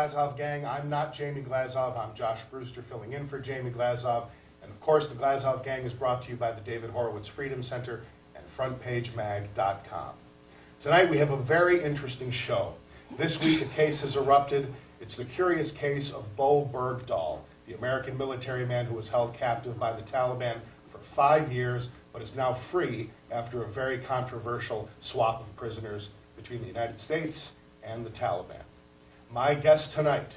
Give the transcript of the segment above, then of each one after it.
Glazov gang. I'm not Jamie Glazov. I'm Josh Brewster filling in for Jamie Glazov. And of course, the Glazov gang is brought to you by the David Horowitz Freedom Center and FrontPageMag.com. Tonight we have a very interesting show. This week a case has erupted. It's the curious case of Bowe Bergdahl, the American military man who was held captive by the Taliban for 5 years, but is now free after a very controversial swap of prisoners between the United States and the Taliban. My guest tonight,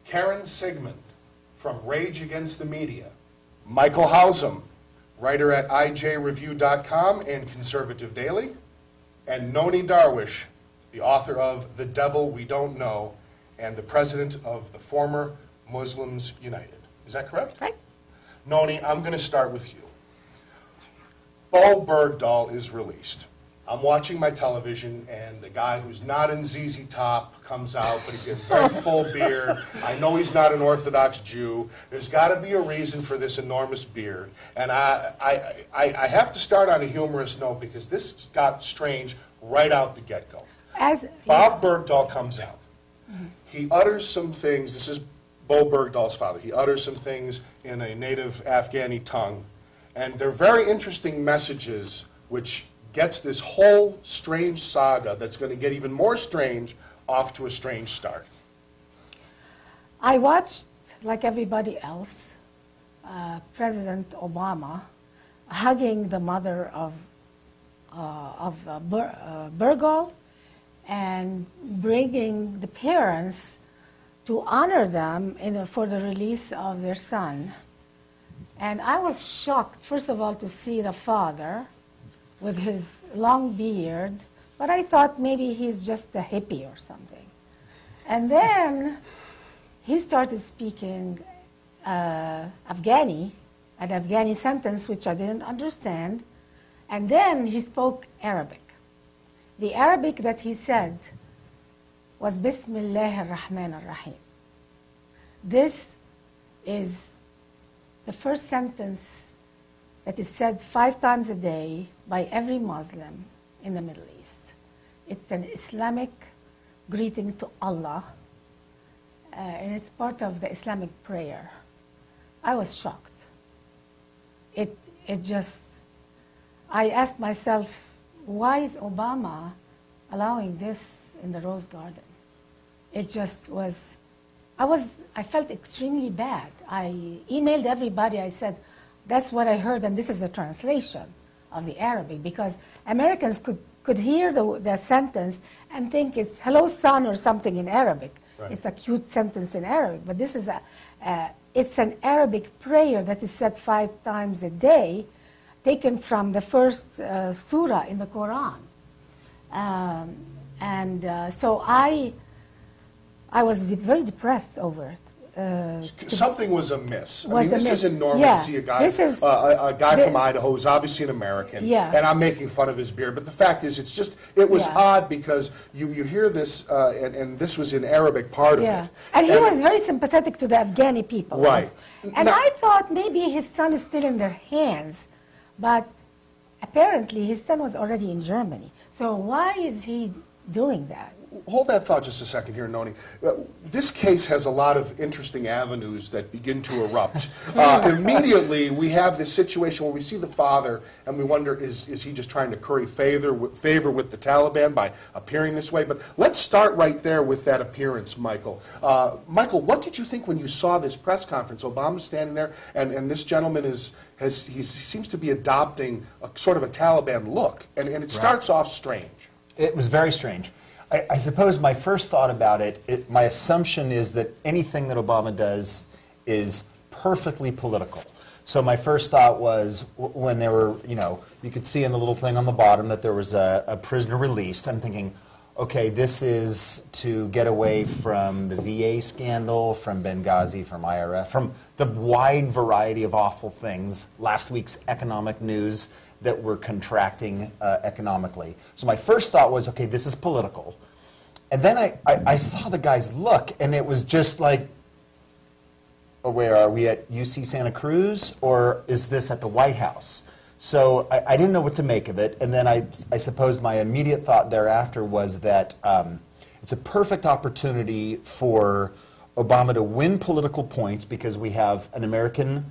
Karen Siegemund from Rage Against the Media, Michael Hausam, writer at IJReview.com and Conservative Daily, and Nonie Darwish, the author of The Devil We Don't Know and the president of the former Muslims United. Is that correct? Right. Nonie, I'm going to start with you. Bowe Bergdahl is released. I'm watching my television, and the guy who's not in ZZ Top comes out, but he's got a very full beard. I know he's not an Orthodox Jew. There's got to be a reason for this enormous beard. And I have to start on a humorous note because this got strange right out the get-go. Bowe Bergdahl comes out. He utters some things. This is Bowe Bergdahl's father. He utters some things in a native Afghani tongue. And they're very interesting messages which gets this whole strange saga that's going to get even more strange off to a strange start. I watched, like everybody else, President Obama hugging the mother of Bergdahl and bringing the parents to honor them for the release of their son. And I was shocked, first of all, to see the father with his long beard, but I thought maybe he's just a hippie or something. And then he started speaking Afghani, an Afghani sentence which I didn't understand, and then he spoke Arabic. The Arabic that he said was Bismillah ar-Rahman ar-Rahim. This is the first sentence that is said 5 times a day by every Muslim in the Middle East. It's an Islamic greeting to Allah, and it's part of the Islamic prayer. I was shocked. I asked myself, why is Obama allowing this in the Rose Garden? It just was, I felt extremely bad. I emailed everybody, I said, that's what I heard, and this is a translation of the Arabic, because Americans could hear the sentence and think it's hello son or something in Arabic. Right. It's a cute sentence in Arabic, but this is it's an Arabic prayer that is said 5 times a day, taken from the first surah in the Quran. So I was very depressed over it. Something was amiss. This isn't normal to see a guy, a guy from Idaho who's obviously an American, and I'm making fun of his beard. But the fact is, it was odd because you hear this, and this was in Arabic part of it. And he was very sympathetic to the Afghani people. Right. And I thought maybe his son is still in their hands, but apparently his son was already in Germany. So why is he doing that? Hold that thought just a second here, Nonie. This case has a lot of interesting avenues that begin to erupt. Immediately, we have this situation where we see the father, and we wonder, is he just trying to curry favor with the Taliban by appearing this way? But let's start right there with that appearance, Michael. Michael, what did you think when you saw this press conference? Obama's standing there, and this gentleman he seems to be adopting a sort of a Taliban look, and it starts off strange. It was very strange. I suppose my first thought about it, my assumption is that anything that Obama does is perfectly political. So my first thought was when there were, you could see in the little thing on the bottom that there was a prisoner released. I'm thinking, okay, this is to get away from the VA scandal, from Benghazi, from IRF, from the wide variety of awful things, last week's economic news that were contracting economically. So my first thought was, okay, this is political. And then I saw the guy's look, and it was just like, oh, where are we at UC Santa Cruz, or is this at the White House? So I didn't know what to make of it, and then I suppose my immediate thought thereafter was that it's a perfect opportunity for Obama to win political points because we have an American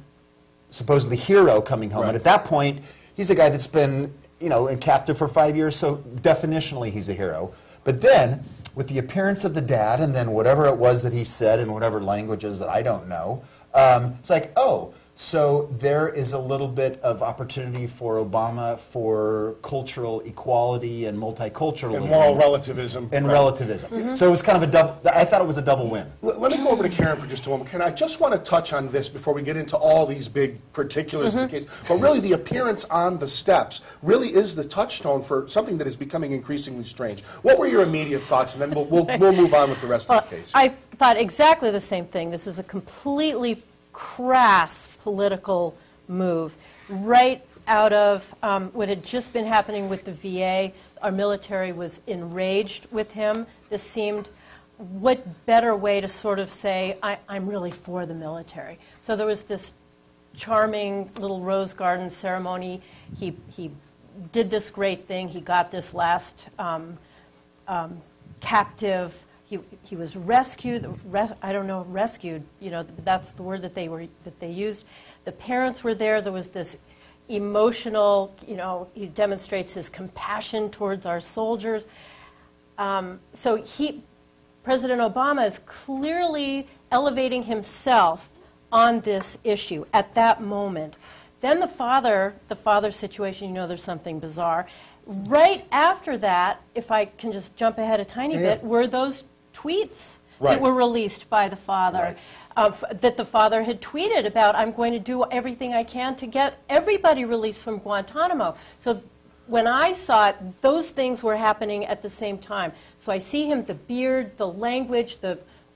supposedly hero coming home. Right. And at that point, he's a guy that's been, you know, in captive for 5 years, so definitionally he's a hero. But then, with the appearance of the dad and then whatever it was that he said in whatever languages that I don't know, it's like, oh, so there is a little bit of opportunity for Obama for cultural equality and multiculturalism. And moral relativism. And right. relativism. So it was kind of a double, I thought it was a double win. Let me go over to Karen for just a moment. Karen, I just want to touch on this before we get into all these big particulars of the case. But really, the appearance on the steps really is the touchstone for something that is becoming increasingly strange. What were your immediate thoughts? And then we'll move on with the rest of the case. I thought exactly the same thing. This is a completely crass political move right out of what had just been happening with the VA. Our military was enraged with him. This seemed, what better way to sort of say, I'm really for the military. So there was this charming little rose garden ceremony. He did this great thing. He got this last captive. He was rescued. I don't know, rescued. You know, that's the word that they used. The parents were there. There was this emotional. You know, he demonstrates his compassion towards our soldiers. So President Obama is clearly elevating himself on this issue at that moment. Then the father situation. You know, there's something bizarre. Right after that, if I can just jump ahead a tiny bit, were those tweets that were released by the father, that the father had tweeted about, I'm going to do everything I can to get everybody released from Guantanamo. So when I saw it, those things were happening at the same time. So I see him, the beard, the language,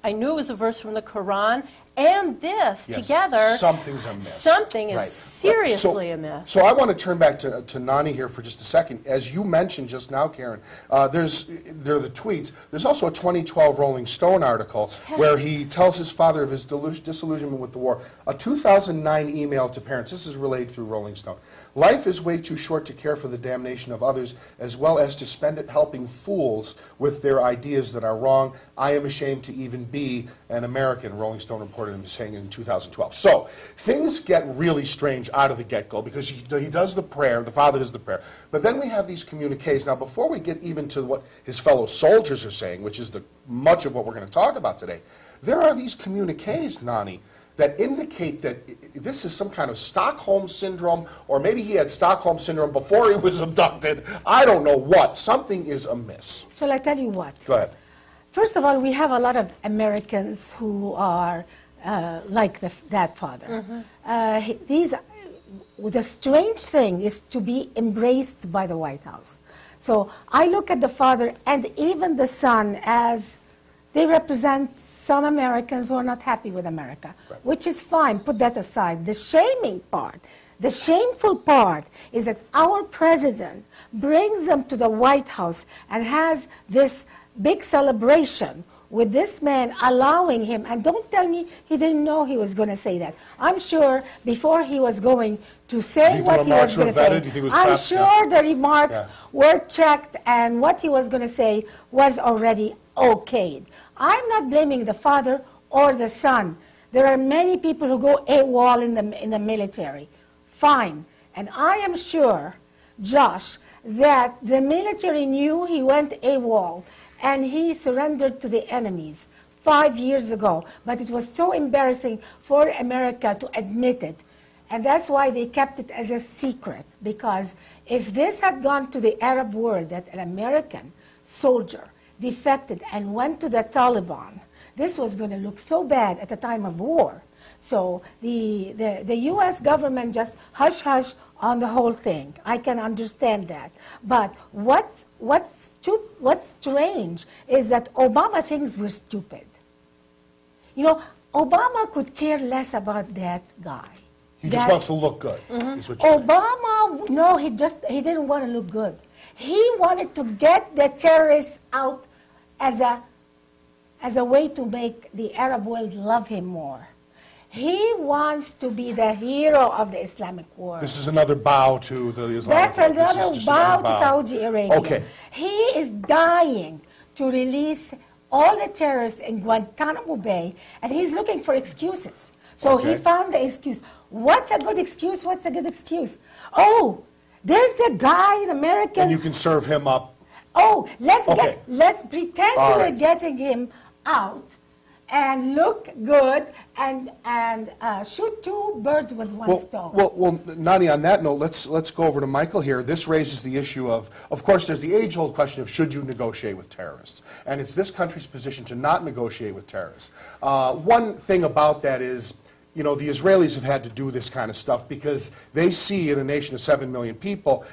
I knew it was a verse from the Quran, and this together. Something's amiss. Something is seriously amiss. So I want to turn back to Nonie here for just a second. As you mentioned just now, Karen, there are the tweets. There's also a 2012 Rolling Stone article where he tells his father of his disillusionment with the war. A 2009 email to parents. This is relayed through Rolling Stone. Life is way too short to care for the damnation of others, as well as to spend it helping fools with their ideas that are wrong. I am ashamed to even be an American, Rolling Stone reported him saying in 2012. So things get really strange out of the get-go because he does the prayer, the father does the prayer. But then we have these communiques. Now, before we get even to what his fellow soldiers are saying, which is much of what we're going to talk about today, there are these communiques, Nonie, that indicate that this is some kind of Stockholm syndrome, or maybe he had Stockholm syndrome before he was abducted. I don't know what. Something is amiss. Shall I tell you what? Go ahead. First of all, we have a lot of Americans who are like that father. The strange thing is to be embraced by the White House. So I look at the father and even the son as they represent some Americans who are not happy with America, which is fine. Put that aside. The shaming part, the shameful part is that our president brings them to the White House and has this big celebration with this man allowing him, and don't tell me he didn't know he was going to say that. I'm sure before he was going to say what he was going to say, I'm sure the remarks were checked and what he was going to say was already okayed. I'm not blaming the father or the son. There are many people who go AWOL in the military. Fine. And I am sure, Josh, that the military knew he went AWOL and he surrendered to the enemies 5 years ago. But it was so embarrassing for America to admit it. And that's why they kept it as a secret. Because if this had gone to the Arab world, that an American soldier defected and went to the Taliban, this was going to look so bad at a time of war. So the U.S. government just hush-hush on the whole thing. I can understand that. But what's strange is that Obama thinks we're stupid. You know, Obama could care less about that guy. He just wants to look good. Obama, no, he didn't want to look good. He wanted to get the terrorists out as a way to make the Arab world love him more. He wants to be the hero of the Islamic world. This is another bow to the Islamic world. That's another bow to bow. Saudi Arabia. Okay. He is dying to release all the terrorists in Guantanamo Bay, and he's looking for excuses. So he found the excuse. What's a good excuse? What's a good excuse? Oh, there's a guy, an American. And you can serve him up. Oh, let's pretend All we're right. getting him out and look good and shoot two birds with one stone. Well, Nonie, on that note, let's go over to Michael here. This raises the issue of course, there's the age-old question of should you negotiate with terrorists? And it's this country's position to not negotiate with terrorists. One thing about that is, you know, the Israelis have had to do this kind of stuff because they see in a nation of 7 million people,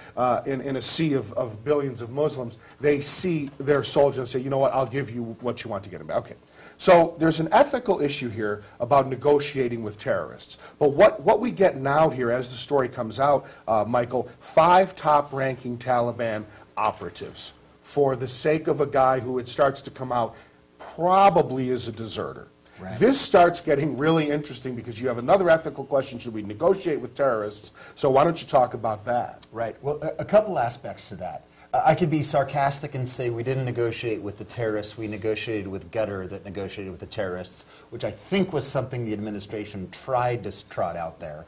in a sea of billions of Muslims, they see their soldiers and say, you know what, I'll give you what you want to get them back. Okay. So there's an ethical issue here about negotiating with terrorists. But what we get now here, as the story comes out, Michael, 5 top-ranking Taliban operatives for the sake of a guy who, it starts to come out, probably is a deserter. Right. This starts getting really interesting because you have another ethical question: should we negotiate with terrorists? So why don't you talk about that? Right. Well, a couple aspects to that. I could be sarcastic and say we didn't negotiate with the terrorists, we negotiated with Qatar that negotiated with the terrorists, which I think was something the administration tried to trot out there.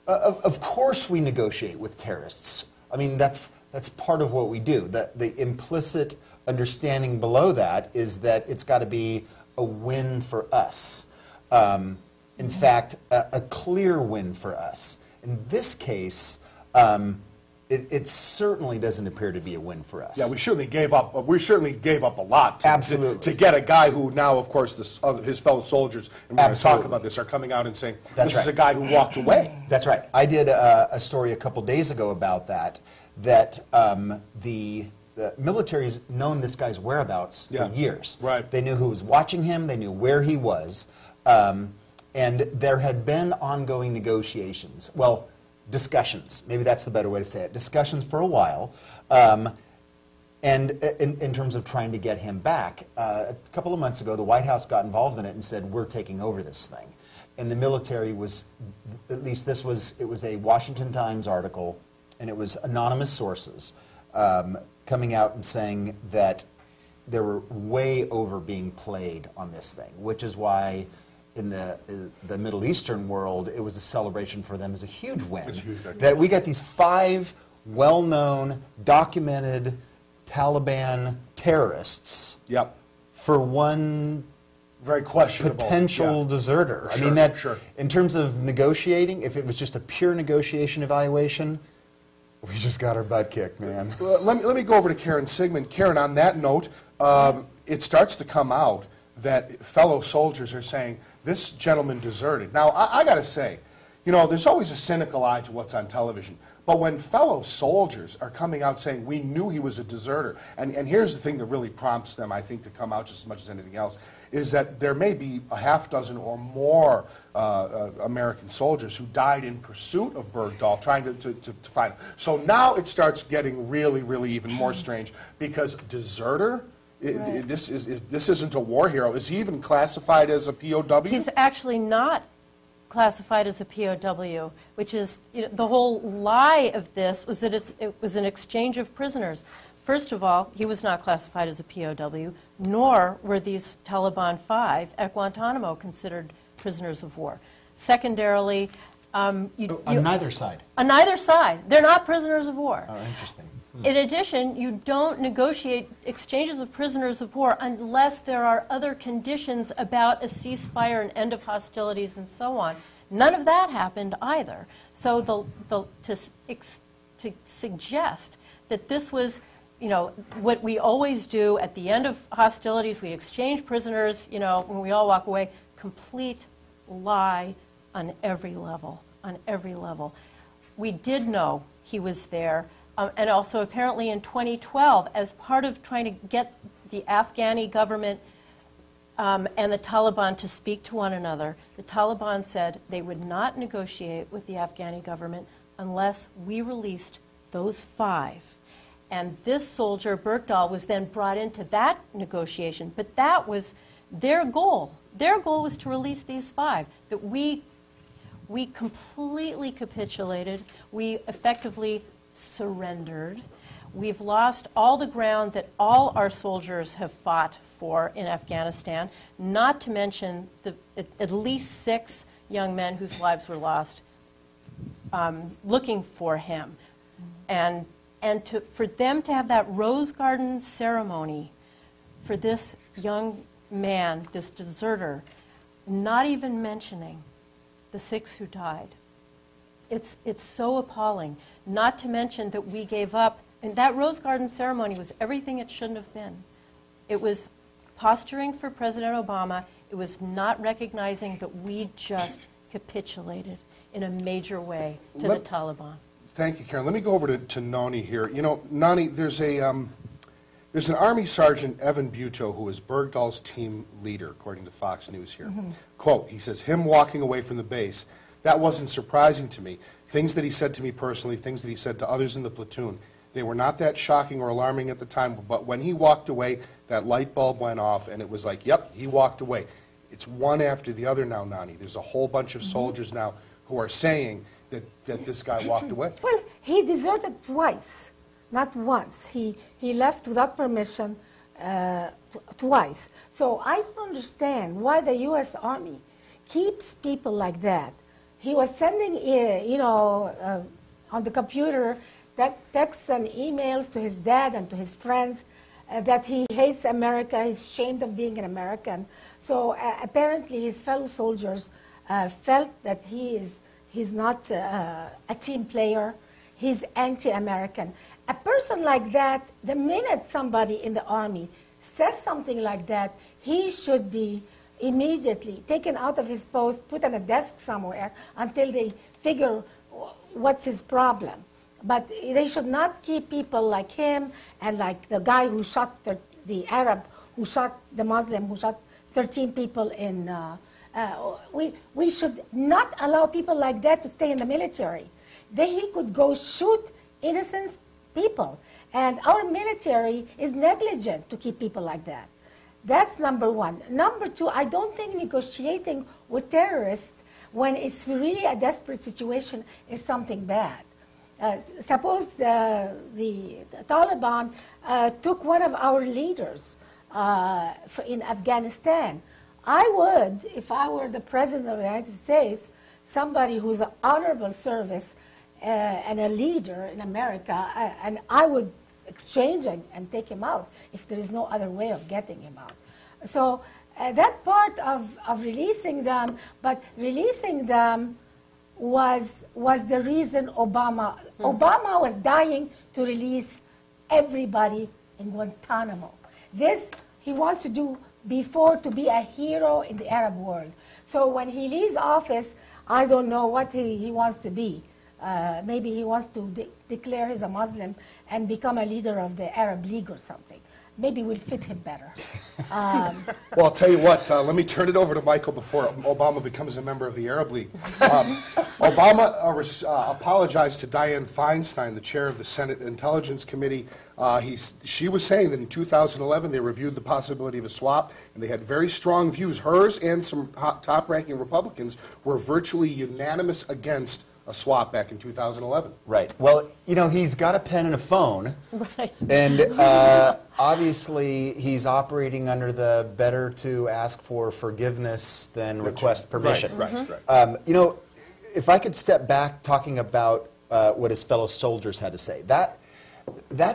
Of course we negotiate with terrorists. I mean, that's part of what we do. The implicit understanding below that is that it's got to be a win for us. In fact, a clear win for us. In this case, it certainly doesn't appear to be a win for us. Yeah, we certainly gave up a lot to get a guy who now, of course, his fellow soldiers, and we're going to talk about this, are coming out and saying, this is a guy who walked away. That's right. I did a story a couple days ago about that the military's known this guy's whereabouts for years. Right. They knew who was watching him, they knew where he was, and there had been ongoing negotiations. Well, discussions, maybe that's the better way to say it, discussions for a while, and in terms of trying to get him back. A couple of months ago, the White House got involved in it and said, we're taking over this thing. And the military was, at least it was a Washington Times article, and it was anonymous sources coming out and saying that they were way over being played on this thing, which is why in the Middle Eastern world, it was a celebration for them as a huge win. It's huge. That we got these 5 well-known, documented Taliban terrorists for one very questionable potential deserter. Sure, I mean, that sure. In terms of negotiating, if it was just a pure negotiation evaluation, we just got our butt kicked, man. Let me go over to Karen Siegemund. Karen, on that note, it starts to come out that fellow soldiers are saying, this gentleman deserted. Now, I got to say, you know, there's always a cynical eye to what's on television. But when fellow soldiers are coming out saying, we knew he was a deserter, and here's the thing that really prompts them, I think, to come out just as much as anything else, is that there may be a half dozen or more American soldiers who died in pursuit of Bergdahl, trying to find him. So now it starts getting really, really even more strange, because deserter? Right. This isn't a war hero. Is he even classified as a POW? He's actually not classified as a POW, which is, you know, the whole lie of this was that it was an exchange of prisoners. First of all, he was not classified as a POW, nor were these Taliban 5 at Guantanamo considered prisoners of war. Secondarily, on neither side. On neither side. They're not prisoners of war. Oh, interesting. In addition, you don't negotiate exchanges of prisoners of war unless there are other conditions about a ceasefire and end of hostilities and so on. None of that happened either. So to suggest that this was, you know, what we always do at the end of hostilities, we exchange prisoners, you know, when we all walk away, complete lie on every level, on every level. We did know he was there. And also, apparently in 2012, as part of trying to get the Afghani government and the Taliban to speak to one another, the Taliban said they would not negotiate with the Afghani government unless we released those 5. And this soldier, Bergdahl, was then brought into that negotiation. But that was their goal. Their goal was to release these 5, that we completely capitulated. We effectively surrendered. We've lost all the ground that all our soldiers have fought for in Afghanistan, not to mention at least 6 young men whose lives were lost looking for him. And for them to have that Rose Garden ceremony for this young man, this deserter, not even mentioning the 6 who died. It's so appalling, not to mention that we gave up. And that Rose Garden ceremony was everything it shouldn't have been. It was posturing for President Obama. It was not recognizing that we just capitulated in a major way to the Taliban. Thank you, Karen. Let me go over to Nonie here. You know, Nonie, there's an Army Sergeant, Evan Butow, who is Bergdahl's team leader, according to Fox News here. Quote, he says, him walking away from the base, that wasn't surprising to me. Things that he said to me personally, things that he said to others in the platoon, they were not that shocking or alarming at the time, but when he walked away, that light bulb went off, and it was like, yep, he walked away. It's one after the other now, Nonie. There's a whole bunch of soldiers now who are saying that this guy walked away. Well, he deserted twice, not once. He left without permission twice. So I don't understand why the U.S. Army keeps people like that. He was sending, on the computer, texts and emails to his dad and to his friends that he hates America, he's ashamed of being an American. So apparently his fellow soldiers felt that he's not a team player, he's anti-American. A person like that, the minute somebody in the Army says something like that, he should be immediately taken out of his post, put on a desk somewhere until they figure what's his problem. But they should not keep people like him and like the guy who shot the Arab, who shot the Muslim, who shot 13 people in... we should not allow people like that to stay in the military. He could go shoot innocent people. And our military is negligent to keep people like that. That's number one. Number two, I don't think negotiating with terrorists when it's really a desperate situation is something bad. Suppose the Taliban took one of our leaders in Afghanistan. I would, if I were the President of the United States, somebody who's an honorable service and a leader in America, and I would exchange and take him out if there is no other way of getting him out. So that part of releasing them, but releasing them was the reason Obama was dying to release everybody in Guantanamo. This he wants to do before to be a hero in the Arab world. So when he leaves office, I don't know what he wants to be. Maybe he wants to declare he's a Muslim and become a leader of the Arab League or something. Maybe we'll fit him better. Well, I'll tell you what, let me turn it over to Michael before Obama becomes a member of the Arab League. Obama apologized to Dianne Feinstein, the chair of the Senate Intelligence Committee. She was saying that in 2011 they reviewed the possibility of a swap, and they had very strong views. Hers and some top-ranking Republicans were virtually unanimous against a swap back in 2011. Right. Well, he's got a pen and a phone. Right. And obviously he's operating under the better to ask for forgiveness than request permission. Right. If I could step back talking about what his fellow soldiers had to say, that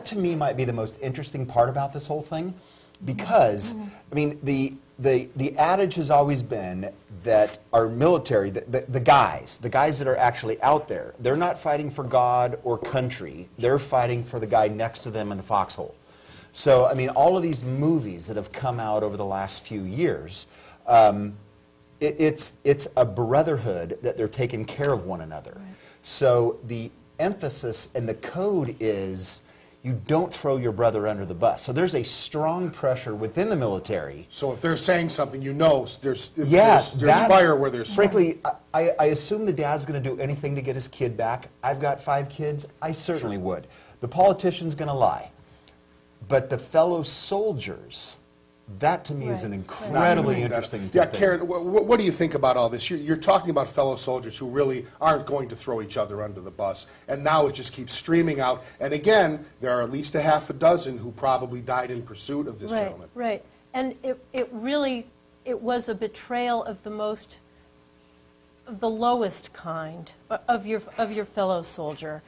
to me might be the most interesting part about this whole thing, because, I mean, the adage has always been that our military, the guys that are actually out there, they're not fighting for God or country. They're fighting for the guy next to them in the foxhole. So, I mean, all of these movies that have come out over the last few years, it's a brotherhood that they're taking care of one another. Right. So the emphasis and the code is you don't throw your brother under the bus. So there's a strong pressure within the military. So if they're saying something, there's fire where there's smoke. Frankly, I assume the dad's going to do anything to get his kid back. I've got 5 kids. I certainly would. The politician's going to lie. But the fellow soldiers, That to me is an Right. incredibly Right. interesting Yeah, thing. Karen, what do you think about all this? You're talking about fellow soldiers who really aren't going to throw each other under the bus, and now it just keeps streaming out. And again, there are at least a half a dozen who probably died in pursuit of this gentleman. Right. And it really, it was a betrayal of the lowest kind of your fellow soldier.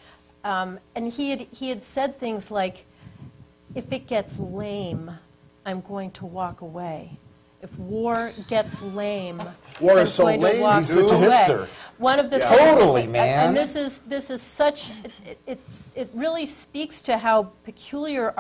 And he had said things like, if it gets lame, I'm going to walk away. If war gets lame, War I'm is so going to lame, walk He's such a away. hipster. One of the Yeah. Totally, man. And this is such. It really speaks to how peculiar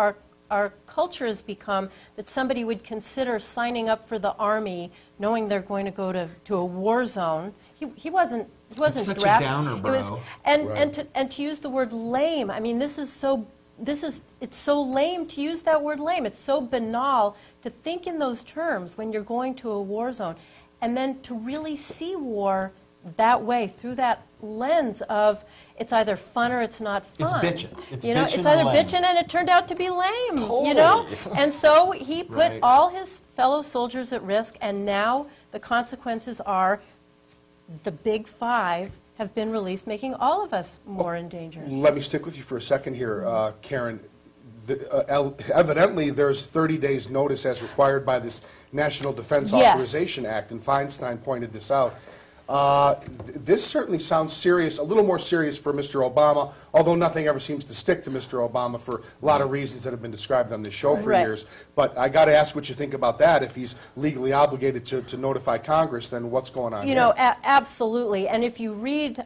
our culture has become. That somebody would consider signing up for the army, knowing they're going to go to a war zone. He wasn't such a drafted. downer, bro. And to use the word lame. I mean, it's so lame to use that word lame. It's so banal to think in those terms when you're going to a war zone. And then to really see war that way, through that lens of it's either fun or it's not fun. It's bitchin'. It's you know, bitchin' it's or either lame. bitchin' and it turned out to be lame. Totally. You know? And so he put Right. all his fellow soldiers at risk, and now the consequences are the big five have been released, making all of us more in danger. Let me stick with you for a second here, Karen. Evidently, there's 30 days' notice as required by this National Defense Yes. Authorization Act, and Feinstein pointed this out. This certainly sounds serious, a little more serious for Mr. Obama, although nothing ever seems to stick to Mr. Obama for a lot of reasons that have been described on this show for Right. years. But I got to ask what you think about that. If he's legally obligated to notify Congress, then what's going on You know, absolutely. And if you read,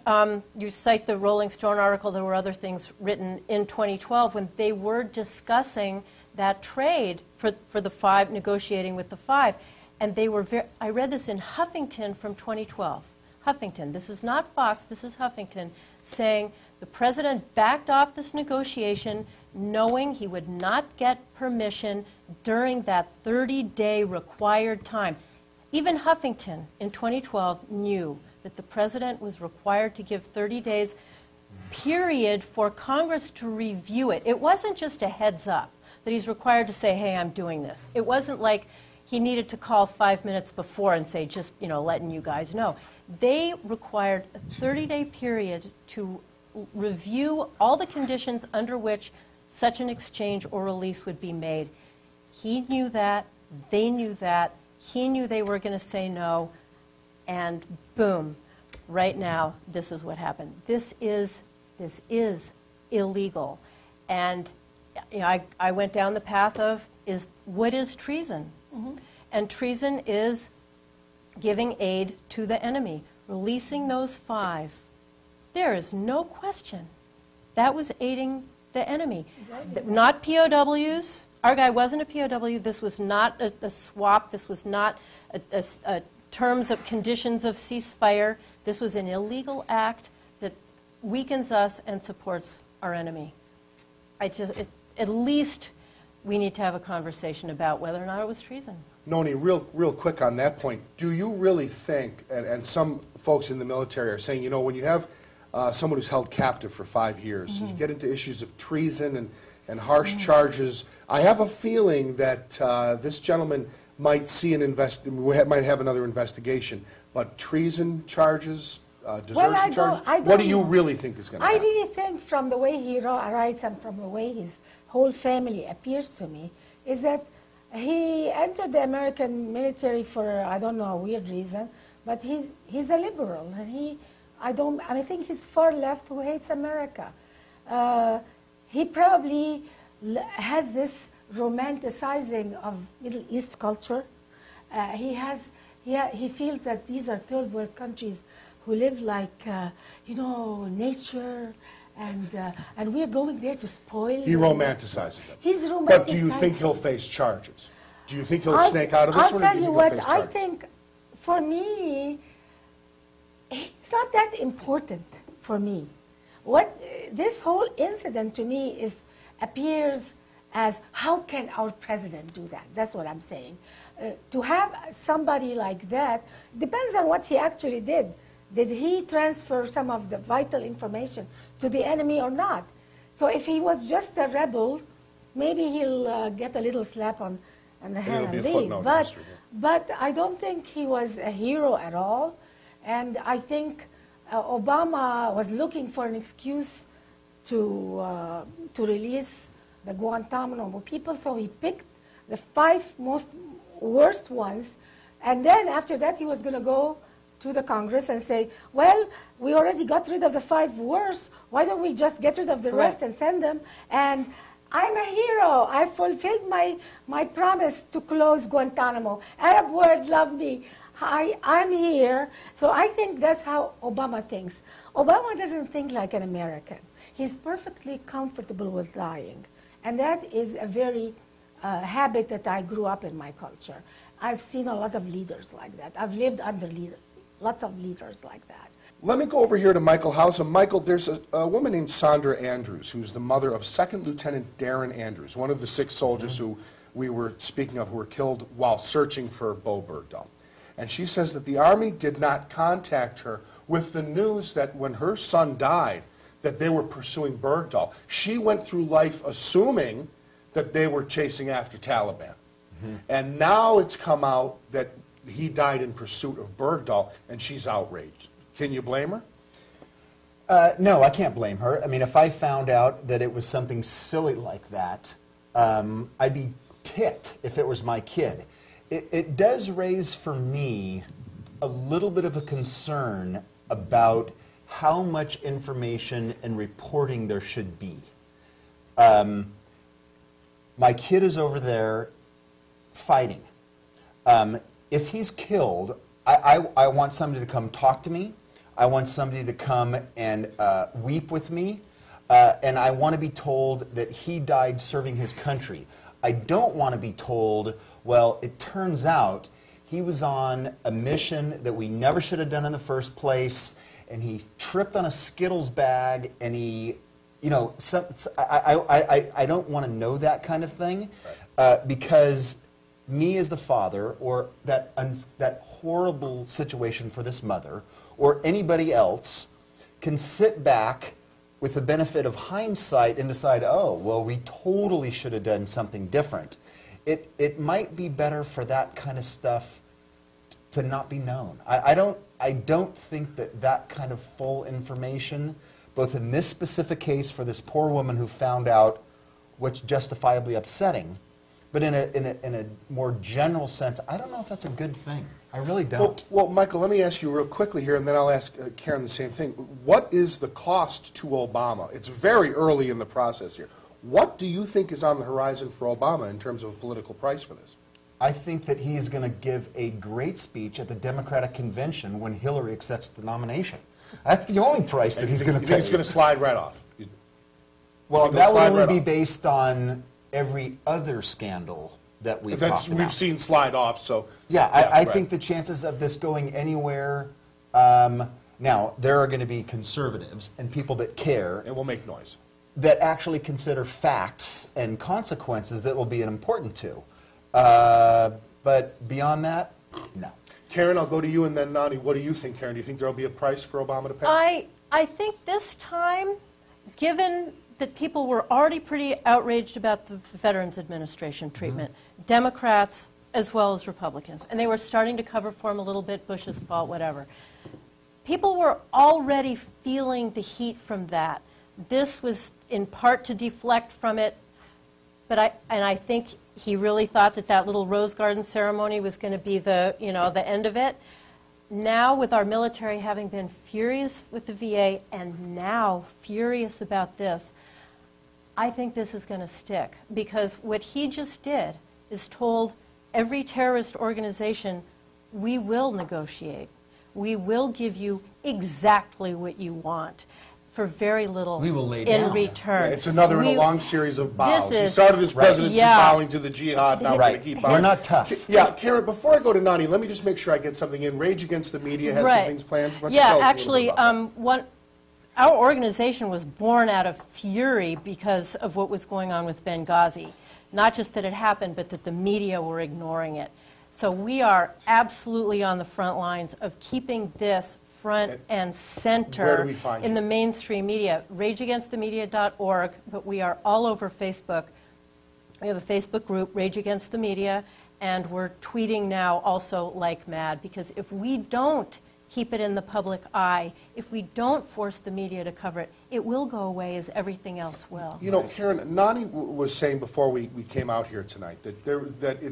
you cite the Rolling Stone article, there were other things written in 2012 when they were discussing that trade for the five, negotiating with the five. And they were I read this in Huffington from 2012. Huffington, this is not Fox, this is Huffington, saying the president backed off this negotiation knowing he would not get permission during that 30-day required time. Even Huffington in 2012 knew that the president was required to give 30 days period for Congress to review it. It wasn't just a heads up that he's required to say, hey, I'm doing this. It wasn't like he needed to call 5 minutes before and say, just, you know, letting you guys know. They required a 30-day period to review all the conditions under which such an exchange or release would be made. He knew that. They knew that. He knew they were going to say no. And boom, right now, this is what happened. This is illegal. And you know, I went down the path of what is treason? Mm-hmm. And treason is giving aid to the enemy, releasing those five. There is no question. That was aiding the enemy. Not POWs. Our guy wasn't a POW. This was not a swap. This was not a terms of conditions of ceasefire. This was an illegal act that weakens us and supports our enemy. At least we need to have a conversation about whether or not it was treason. Nonie, real quick on that point, do you really think, and some folks in the military are saying, you know, when you have someone who's held captive for 5 years, Mm-hmm. and you get into issues of treason and harsh charges, I have a feeling that this gentleman might see might have another investigation. But treason charges, desertion charges, what do you really think is going to happen? I really think from the way he writes and from the way his whole family appears to me, is that he entered the American military for, I don't know, a weird reason, but he's a liberal, and I think he's far left who hates America. He probably has this romanticizing of Middle East culture. He feels that these are third world countries who live like, nature, and we're going there to spoil. He romanticizes them. He's romanticizing. But do you think he'll face charges? Do you think he'll snake out of this one? I'll Or do tell you you think he'll what, face I charges? think for me, it's not that important for me. This whole incident to me appears as, how can our president do that? That's what I'm saying. To have somebody like that, depends on what he actually did. Did he transfer some of the vital information to the enemy or not? So if he was just a rebel, maybe he'll get a little slap on and the it'll Hannah be a League. footnote in But, history, yeah. but I don't think he was a hero at all. And I think Obama was looking for an excuse to release the Guantanamo people, so he picked the 5 most worst ones, and then after that he was going to go to the Congress and say, well, we already got rid of the 5 worst, why don't we just get rid of the rest and send them? And I'm a hero. I fulfilled my promise to close Guantanamo. Arab world, love me. I'm here. So I think that's how Obama thinks. Obama doesn't think like an American. He's perfectly comfortable with lying. And that is a very habit that I grew up in my culture. I've seen a lot of leaders like that. I've lived under lots of leaders like that. Let me go over here to Michael Hausam. Michael, there's a woman named Sandra Andrews, who's the mother of 2nd Lieutenant Darren Andrews, one of the 6 soldiers who we were speaking of who were killed while searching for Bowe Bergdahl. And she says that the Army did not contact her with the news that when her son died, that they were pursuing Bergdahl. She went through life assuming that they were chasing after Taliban. And now it's come out that he died in pursuit of Bergdahl, and she's outraged. Can you blame her? No, I can't blame her. I mean, if I found out that it was something silly like that, I'd be ticked if it was my kid. It does raise for me a little bit of a concern about how much information and reporting there should be. My kid is over there fighting. If he's killed, I want somebody to come talk to me. I want somebody to come and weep with me. And I want to be told that he died serving his country. I don't want to be told, well, it turns out he was on a mission that we never should have done in the first place, and he tripped on a Skittles bag, and he, you know, I don't want to know that kind of thing, because me as the father, or that horrible situation for this mother, or anybody else, can sit back with the benefit of hindsight and decide, oh, well, we totally should have done something different. It might be better for that kind of stuff to not be known. I don't think that kind of full information, both in this specific case for this poor woman who found out what's justifiably upsetting, but in a more general sense, I don't know if that's a good thing. I really don't. Well, Michael, let me ask you real quickly here, and then I'll ask Karen the same thing. What is the cost to Obama? It's very early in the process here. What do you think is on the horizon for Obama in terms of a political price for this? I think that he is going to give a great speech at the Democratic convention when Hillary accepts the nomination. That's the only price that he's going to pay. You think it's going to slide right off? Well, that will only be based on every other scandal that we've talked about. We've seen slide off, so... Yeah, I think the chances of this going anywhere... now, there are going to be conservatives and people that care... It will make noise. ...that actually consider facts and consequences that will be important to. But beyond that, no. Karen, I'll go to you and then Nonie. What do you think, Karen? Do you think there will be a price for Obama to pay? I think this time, given that people were already pretty outraged about the Veterans Administration treatment, Democrats as well as Republicans, and they were starting to cover for him a little bit, Bush's fault, whatever. People were already feeling the heat from that. This was in part to deflect from it, but I think he really thought that little Rose Garden ceremony was going to be the end of it. Now, with our military having been furious with the VA and now furious about this, I think this is going to stick, because what he just did is told every terrorist organization, we will negotiate. We will give you exactly what you want for very little in return. Yeah, it's another in a long series of bows. He started his presidency bowing to the jihad, now we're going to keep bowing. We're not tough. Yeah, Karen, before I go to Nonie, let me just make sure I get something in. Rage Against the Media has some things planned. Yeah, actually, our organization was born out of fury because of what was going on with Benghazi. Not just that it happened, but that the media were ignoring it. So we are absolutely on the front lines of keeping this front and center Where do we find in you? the mainstream media. RageAgainstTheMedia.org, but we are all over Facebook. We have a Facebook group, Rage Against the Media, and we're tweeting now also like mad, because if we don't keep it in the public eye, if we don't force the media to cover it, it will go away as everything else will. You know, Karen, Nonie was saying before we came out here tonight that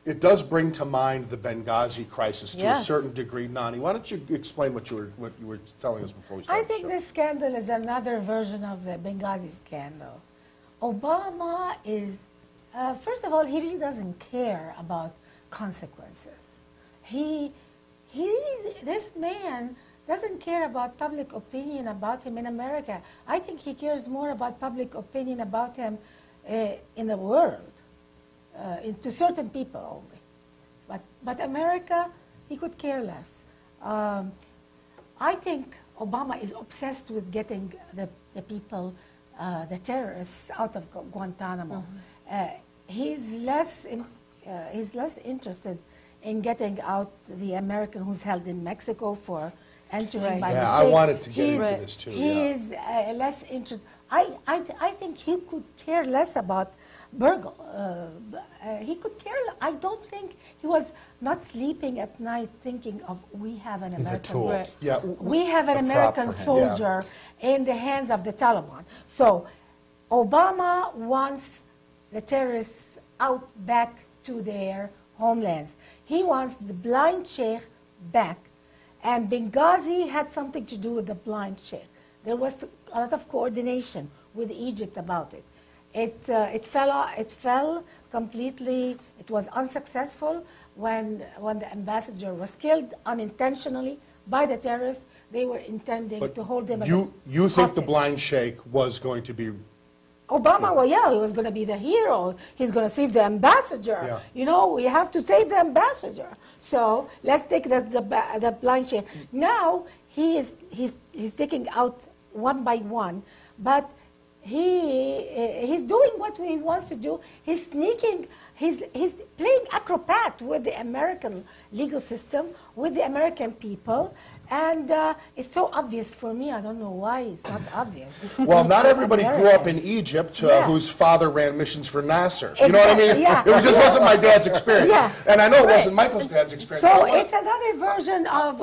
it does bring to mind the Benghazi crisis to a Yes. certain degree. Nonie, why don't you explain what you were telling us before we started I think the show? this scandal is another version of the Benghazi scandal. Obama is, first of all, he really doesn't care about consequences. This man doesn't care about public opinion about him in America. I think he cares more about public opinion about him in the world, to certain people only. But America, he could care less. I think Obama is obsessed with getting the people, the terrorists, out of Guantanamo. He's less interested in getting out the American who's held in Mexico for entering by Yeah, mistake. I wanted to get into He's- this too, He yeah. is less interested. I think he could care less about Bergdahl. He could care. I don't think he was not sleeping at night thinking of we have an He's a American. tool. Right. Yeah, We have an A prop American for him. soldier in the hands of the Taliban. So Obama wants the terrorists out back to their homelands. He wants the blind sheikh back. And Benghazi had something to do with the blind sheikh. There was a lot of coordination with Egypt about it. It fell completely. It was unsuccessful when the ambassador was killed unintentionally by the terrorists. They were intending but to hold him as you think the hostage. blind sheikh was going to be Obama, well, yeah, he was going to be the hero. He's going to save the ambassador. Yeah. You know, we have to save the ambassador. So let's take the blind sheikh. Now he's taking out one by one, but he's doing what he wants to do. He's sneaking. He's playing acrobat with the American legal system, with the American people. And it's so obvious for me. I don't know why it's not obvious. Well, not everybody grew up in Americans. Egypt Yeah. whose father ran missions for Nasser. You know what I mean? Exactly, yeah. It was just wasn't my dad's experience. Yeah. And I know it Right. wasn't Michael's dad's experience. So You know what? it's another version of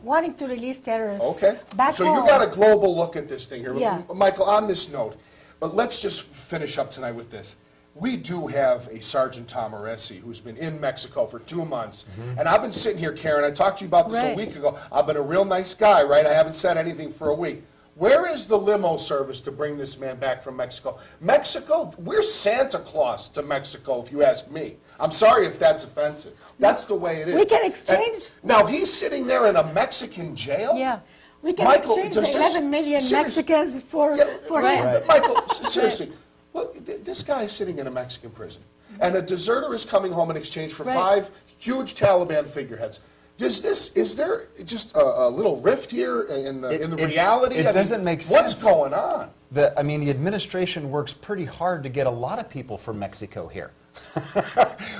wanting to release terrorists Okay. back So home. you got a global look at this thing here. Yeah. Michael, on this note, but let's just finish up tonight with this. We do have a Sergeant Tom Aresi who's been in Mexico for 2 months. And I've been sitting here, Karen, I talked to you about this a Right. week ago. I've been a real nice guy, right? I haven't said anything for a week. Where is the limo service to bring this man back from Mexico? Mexico, we're Santa Claus to Mexico, if you ask me. I'm sorry if that's offensive. That's the way it is. We can exchange- And now, he's sitting there in a Mexican jail? Yeah. We can Michael, exchange does the this- 11 million serious- Mexicans for Right. him. Right. Michael, seriously, look, this guy is sitting in a Mexican prison, and a deserter is coming home in exchange for Right. 5 huge Taliban figureheads. Is there just a little rift here in the reality? It I mean, doesn't make What's sense. going on? The administration works pretty hard to get a lot of people from Mexico here.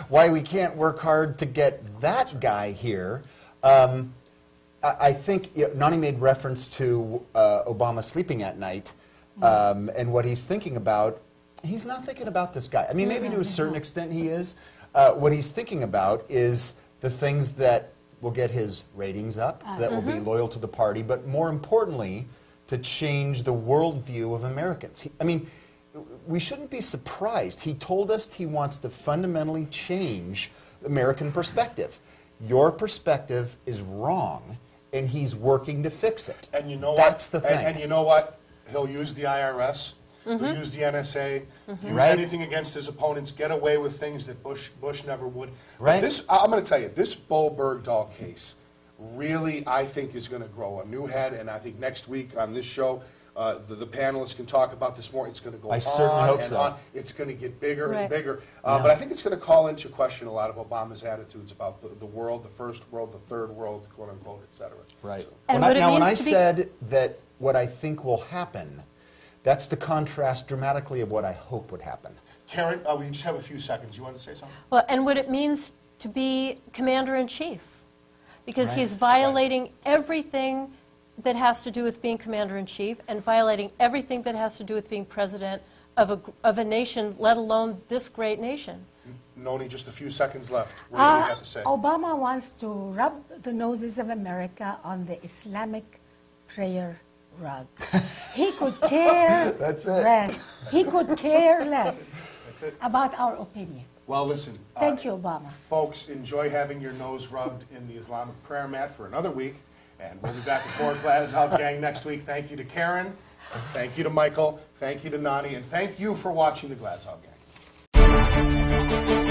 Why we can't work hard to get that guy here? I think Nonie made reference to Obama sleeping at night and what he's thinking about. He's not thinking about this guy. I mean, maybe to a certain extent he is. What he's thinking about is the things that will get his ratings up, that will be loyal to the party, but more importantly, to change the worldview of Americans. We shouldn't be surprised. He told us he wants to fundamentally change American perspective. Your perspective is wrong, and he's working to fix it. And you know That's what? the thing. And you know what? He'll use the IRS. He'll use the NSA. Use Right. anything against his opponents. Get away with things that Bush never would. But Right. I'm going to tell you, this Bowe Bergdahl case really, I think, is going to grow a new head. And I think next week on this show, the panelists can talk about this more. It's going to go I on certainly hope and so. on. It's going to get bigger Right. and bigger. Yeah. But I think it's going to call into question a lot of Obama's attitudes about the world, the first world, the third world, quote unquote, et cetera. Right. So- And When what it when I means to be- said that what I think will happen, that's the contrast dramatically of what I hope would happen. Karen, we just have a few seconds. You want to say something? Well, and what it means to be commander-in-chief, because Right. he's violating everything that has to do with being commander-in-chief and violating everything that has to do with being president of a nation, let alone this great nation. Noni, just a few seconds left. What do you got to say? Obama wants to rub the noses of America on the Islamic prayer rug. He could care That's it. less. He could care less That's it. about our opinion. Well, listen. Thank you, Obama. Folks, enjoy having your nose rubbed in the Islamic prayer mat for another week. And we'll be back with more Glazov Gang next week. Thank you to Karen. Thank you to Michael. Thank you to Nani. And thank you for watching the Glazov Gang.